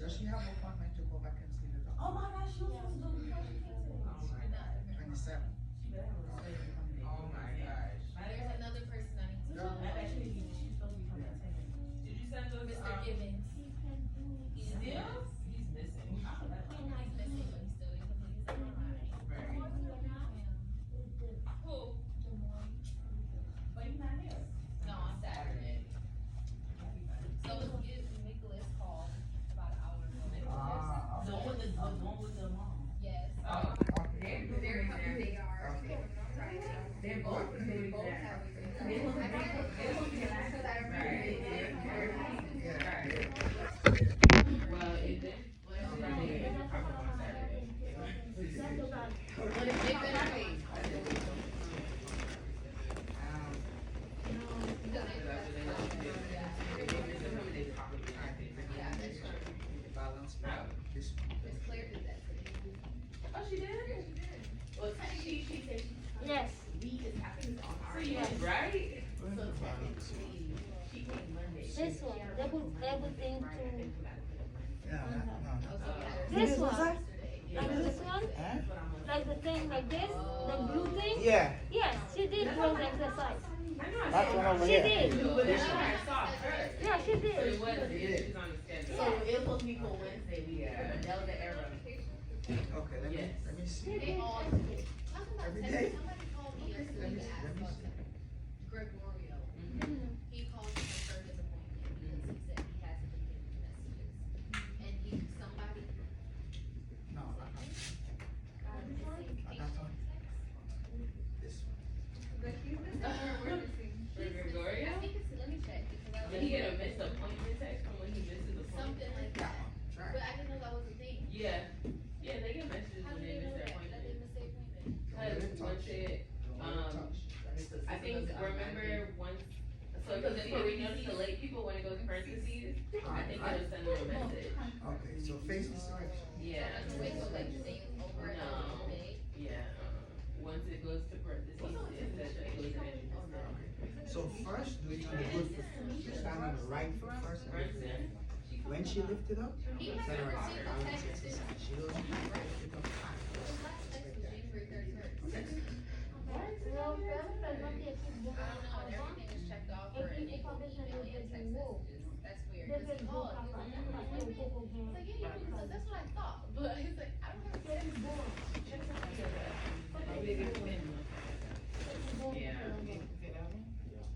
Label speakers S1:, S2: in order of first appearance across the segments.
S1: Does she have an appointment to go back and see the doctor?
S2: Oh my gosh, she was supposed to do it before she came today.
S3: Oh my God.
S1: 27.
S2: She better have a surgery coming in.
S3: Oh my gosh.
S4: There's another person I need to
S1: No.
S2: Actually, she's supposed to be coming at 10. Did you send us,
S4: Mr. Gibbons. He's
S2: still? He's missing. I forgot about him.
S4: He's missing, but he's still incomplete. He's MRI.
S3: Right.
S4: Who?
S2: But he's not here.
S4: No, on Saturday. So Nicholas called about an hour ago.
S1: Ah,
S2: The one with the mom.
S4: Yes.
S3: Oh,
S4: They're coming. They are.
S1: Okay.
S4: On Friday.
S3: they're both doing
S4: Both
S3: that.
S4: have
S3: Right. Well, is it?
S4: Yeah, that's true.
S1: Balance this one.
S4: Miss Claire did that today.
S2: Oh, she did? Well, she said
S5: Yes.
S2: we is happening on our
S5: Yes.
S2: end, right? So technically, she came Monday.
S5: This one. They put everything to.
S1: Yeah, no.
S5: This one.
S4: Yesterday.
S5: Like this one.
S1: Huh?
S5: Like the thing like this. The blue thing.
S1: Yeah,
S5: Yes, she did those exercise.
S1: that one over
S5: She
S1: here.
S5: did.
S2: But then I saw her.
S5: Yeah, she
S2: So
S5: did.
S2: it was, she's on the schedule. So it was supposed to be for Wednesday, we had Delta Era.
S1: Okay,
S2: Yes.
S1: let me see.
S4: They all.
S1: Every day?
S4: Somebody called me yesterday to ask about Gregorio. He called to confirm his appointment because he said he hasn't been getting messages. And somebody.
S1: No, I got one. This one.
S2: For Gregoria?
S4: I think it's, let me check because I
S2: Did he get a missed appointment text from when he missed his appointment?
S4: something like
S1: That
S4: that.
S1: one. Try
S4: But
S1: it.
S4: I didn't know that was a thing.
S2: Yeah. Yeah, they get messages
S4: How
S2: when
S4: did
S2: they
S4: they know
S2: miss their
S4: that? That they
S2: appointment.
S4: missed their appointment?
S1: Don't let it
S2: Cause
S1: touch.
S2: once it,
S1: Don't let it touch.
S2: I think, remember once, so because before we notice the late people when it goes parentheses, I think it'll send them a message.
S1: Okay, so face this direction.
S2: Yeah.
S4: So wait, so like the thing is over and
S2: No.
S4: over day?
S2: Yeah, once it goes to parentheses, it says that it was an entry mistake.
S1: So first, do it on the good foot first. Stand on the right foot first. and lift it up. When she lifted up,
S4: He
S1: that's
S4: hasn't
S1: right.
S4: received a
S1: Balance
S4: text since
S1: exercise. She doesn't lift it up high.
S4: his last text was January 31st.
S5: Well, pelo menos aqui
S4: I don't know, and everything was checked off for an email and text messages. That's weird, cause he called, he was like, "You have an appointment?" He's like, "Yeah, you do," because that's what I thought, but he's like, "I don't have a text."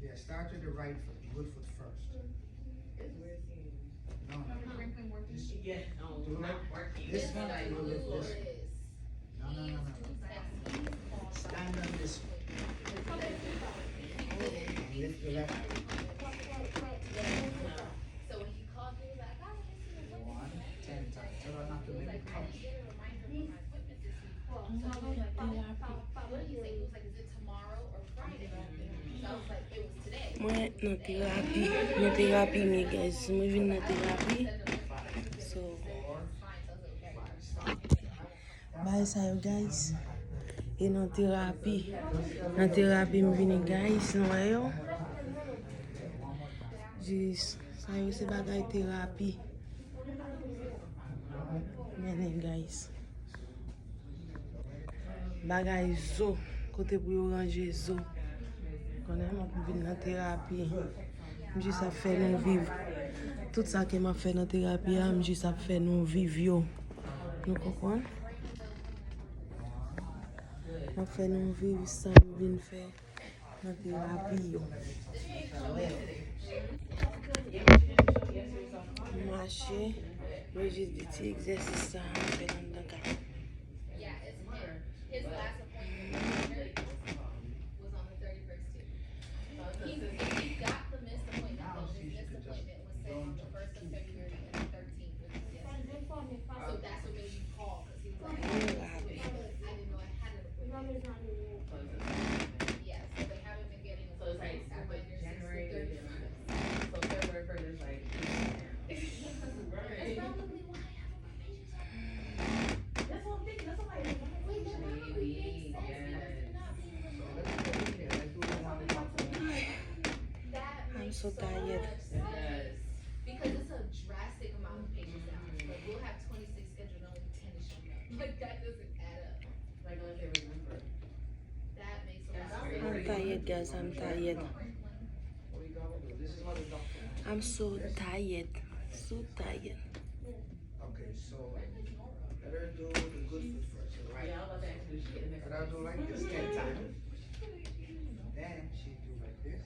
S1: Yeah, start with the right foot, good foot first. No, no, this,
S2: Yeah, no,
S1: Do
S2: not
S1: it.
S2: working.
S1: This
S4: This
S1: one I
S4: guy
S1: will
S4: Lou
S1: lift this.
S4: is,
S1: no, no,
S4: he
S1: no,
S4: is
S1: no.
S4: too sexy.
S1: Stand on this one. And lift your left foot.
S4: So when he called me, he was like, "I got an appointment."
S1: 1, 10 times. Tell her not to
S4: He was
S1: make
S4: like,
S1: it
S4: "I
S1: touch.
S4: didn't get a reminder for my appointment this week." So he was like, what did he say? He was like, "Is it tomorrow or Friday?" So I was like, "It was today."
S6: Mwen nan terapi mi guys, mwen vin nan terapi. So, bye sa yo guys. E nan terapi mi vini guys, nou yo. Jis, sa yo se bagay terapi. Menen guys. Bagay zo, kote pou yo ranger zo. Konen mwen pou vin nan terapi. Mwen jis ap fè nou viv. Tout sa ke mwen fè nan terapi ya, mwen jis ap fè nou viv yo. Nou kompon? Mwen fè nou viv sa mwen vin fè nan terapi yo. Mache, mwen jis di ti egzersis sa mwen fè nan dan ka.
S4: Yeah, it's him. His last appointment was on the 31st too. He got the missed appointment though. His missed appointment was set on the 1st of February and the 13th, which is yesterday. So that's what made me call, cause he was like, I didn't know I had an appointment. Yeah, so they haven't been getting
S2: So it's like
S4: appointments since the
S2: January,
S4: 30th.
S2: so February 1st is like.
S4: That's probably why I haven't been patient.
S2: That's what I'm thinking, that's what I'm like.
S4: Wait, that probably makes sense because they're not being removed. That
S6: I'm
S4: makes
S6: so tired.
S4: much sense. Because it's a drastic
S6: night, guys. I'm tired. I'm so tired. So tired.
S1: Okay, so let her do the good foot first, right?
S2: Yeah, I was about to ask you, she getting
S1: Let her do like this 10 times. Then she do like this.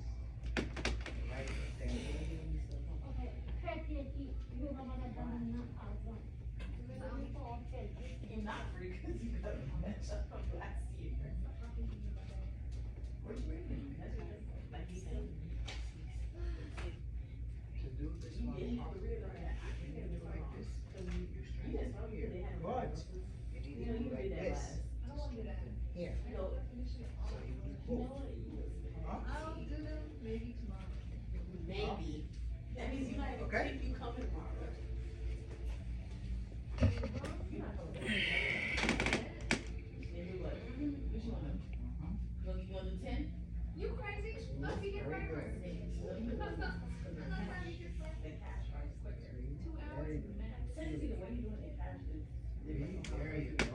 S1: Right, then
S2: not free because you got a mess up from last year. What you mean? That's like you said.
S1: to do this one. You can do like this.
S2: Yes, I'm here. They had
S1: But you need to do like this. Here. So you do both. Huh?
S3: I'll do them maybe tomorrow.
S2: Maybe. That means you might
S1: Okay.
S2: keep you coming tomorrow. Maybe what? Which one? You want to do 10?
S3: You crazy? Let's be get right first.
S2: The cash price quicker.
S3: 2 hours max.
S2: Technically, the way you're doing it, cash is.
S1: There you go.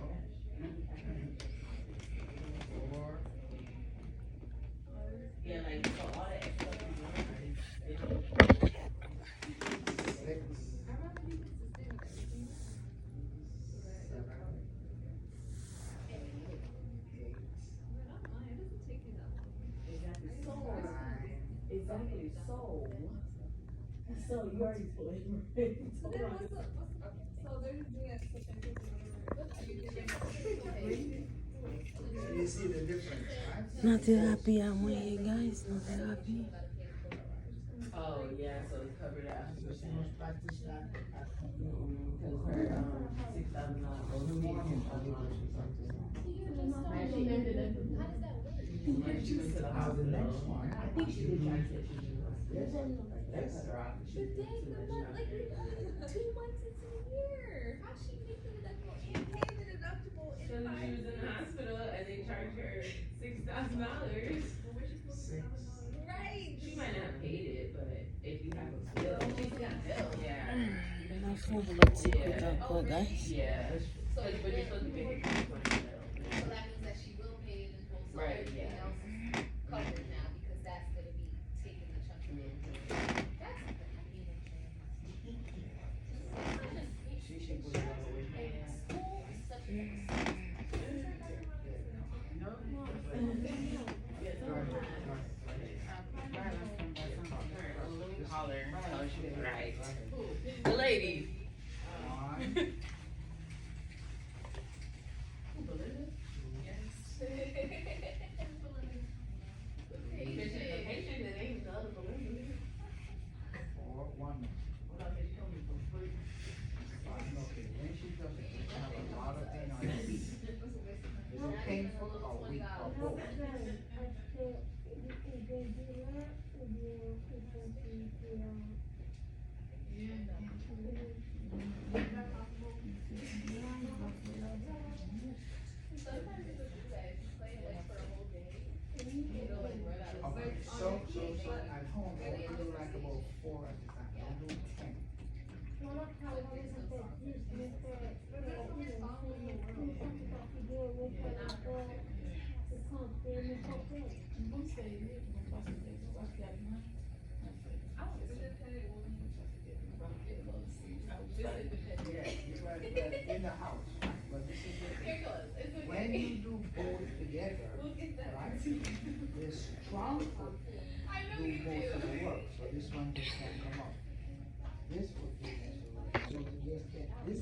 S1: 4.
S2: Yeah, like, so all that extra stuff you're doing,
S1: 6. 7. 8.
S2: exactly, so,
S1: 9.
S2: exactly, so. So you already put it, right?
S3: So then what's up? So they're just doing it
S1: You see the difference, right?
S6: No therapy, I'm here, guys. No therapy.
S2: Oh, yeah, so it's covered out.
S1: So she must practice that at home.
S2: Cause her, $6,000. Man, she ended up. She went to the
S1: Now the next
S2: hospital.
S1: one.
S2: I think she did try to say she was.
S1: Yes.
S2: That's her option.
S4: But dang, the month, like, 2 months into the year, how's she making the deductible and paying the deductible in
S2: So she
S4: 5
S2: was in the hospital and they charged her $6,000.
S1: 6.
S4: Right.
S2: She might not have paid it, but if you have a bill, she's got a bill. Yeah.
S6: My phone will not take it up, guys.
S2: Yeah.
S4: So
S2: But you're supposed to pay it.
S4: So that means that she will pay it in full, so
S2: Right,
S4: everything
S2: yeah.
S4: else is covered now, because that's gonna be taking the chunk of it. That's something I need to
S1: She should put it away.
S4: School is such a.
S2: Right. The lady.
S1: 1.
S2: The patient that ain't the other balloon.
S1: 4. 1. Okay, when she does it, she have a lot of things on her feet. Is it painful or weak or both?
S4: Sometimes it's just that if you play like for a whole day, it'll like run out of
S1: Okay, so at home, I will do like about 4 at a time. I'll do 10. In the house, but this is the
S4: Here it goes. It's okay.
S1: when you do both together,
S4: We'll get that.
S1: right? The strong foot
S4: I know
S1: do
S4: you
S1: most of
S4: do.
S1: the work, so this one just can't come up. This foot do most of the work. So to just get this